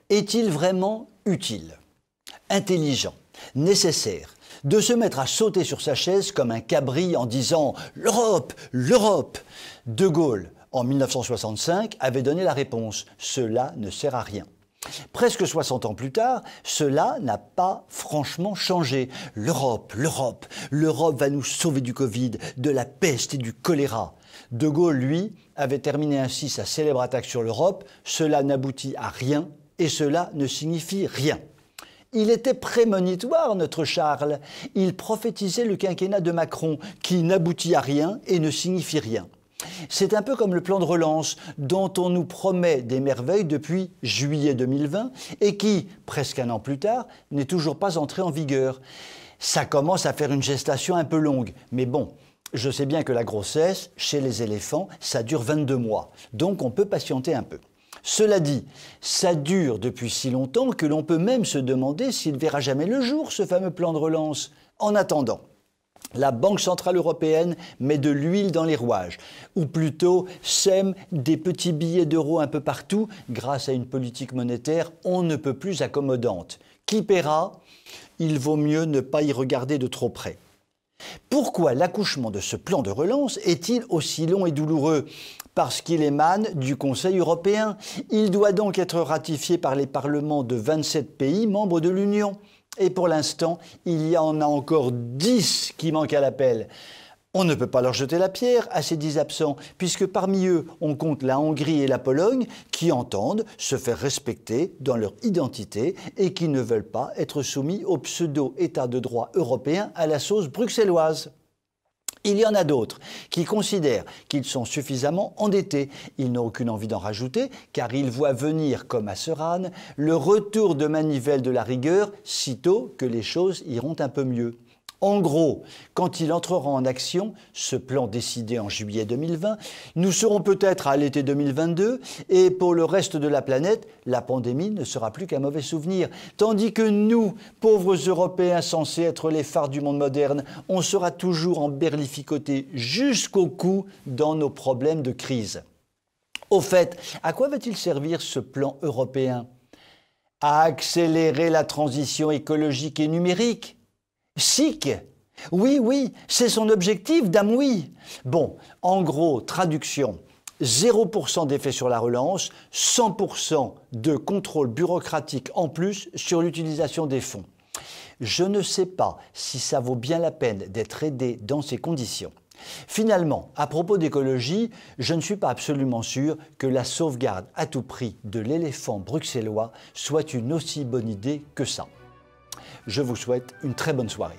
Est-il vraiment utile, intelligent, nécessaire de se mettre à sauter sur sa chaise comme un cabri en disant « L'Europe, l'Europe » De Gaulle, en 1965, avait donné la réponse « Cela ne sert à rien ». Presque 60 ans plus tard, cela n'a pas franchement changé. L'Europe, l'Europe, l'Europe va nous sauver du Covid, de la peste et du choléra. De Gaulle, lui, avait terminé ainsi sa célèbre attaque sur l'Europe. Cela n'aboutit à rien et cela ne signifie rien. Il était prémonitoire, notre Charles. Il prophétisait le quinquennat de Macron, qui n'aboutit à rien et ne signifie rien. C'est un peu comme le plan de relance dont on nous promet des merveilles depuis juillet 2020 et qui, presque un an plus tard, n'est toujours pas entré en vigueur. Ça commence à faire une gestation un peu longue, mais bon, je sais bien que la grossesse, chez les éléphants, ça dure 22 mois, donc on peut patienter un peu. Cela dit, ça dure depuis si longtemps que l'on peut même se demander s'il verra jamais le jour, ce fameux plan de relance. En attendant, la Banque centrale européenne met de l'huile dans les rouages, ou plutôt sème des petits billets d'euros un peu partout grâce à une politique monétaire on ne peut plus accommodante. Qui paiera? Il vaut mieux ne pas y regarder de trop près. Pourquoi l'accouchement de ce plan de relance est-il aussi long et douloureux? Parce qu'il émane du Conseil européen. Il doit donc être ratifié par les parlements de 27 pays membres de l'Union. Et pour l'instant, il y en a encore 10 qui manquent à l'appel. On ne peut pas leur jeter la pierre à ces 10 absents, puisque parmi eux, on compte la Hongrie et la Pologne qui entendent se faire respecter dans leur identité et qui ne veulent pas être soumis au pseudo-état de droit européen à la sauce bruxelloise. Il y en a d'autres qui considèrent qu'ils sont suffisamment endettés. Ils n'ont aucune envie d'en rajouter car ils voient venir, comme à Seran, le retour de manivelle de la rigueur sitôt que les choses iront un peu mieux. En gros, quand il entrera en action, ce plan décidé en juillet 2020, nous serons peut-être à l'été 2022 et pour le reste de la planète, la pandémie ne sera plus qu'un mauvais souvenir. Tandis que nous, pauvres Européens censés être les phares du monde moderne, on sera toujours emberlificotés jusqu'au cou dans nos problèmes de crise. Au fait, à quoi va-t-il servir ce plan européen? À accélérer la transition écologique et numérique? SIC. Oui, c'est son objectif, dame oui. Bon, en gros, traduction, 0% d'effet sur la relance, 100% de contrôle bureaucratique en plus sur l'utilisation des fonds. Je ne sais pas si ça vaut bien la peine d'être aidé dans ces conditions. Finalement, à propos d'écologie, je ne suis pas absolument sûr que la sauvegarde à tout prix de l'éléphant bruxellois soit une aussi bonne idée que ça. Je vous souhaite une très bonne soirée.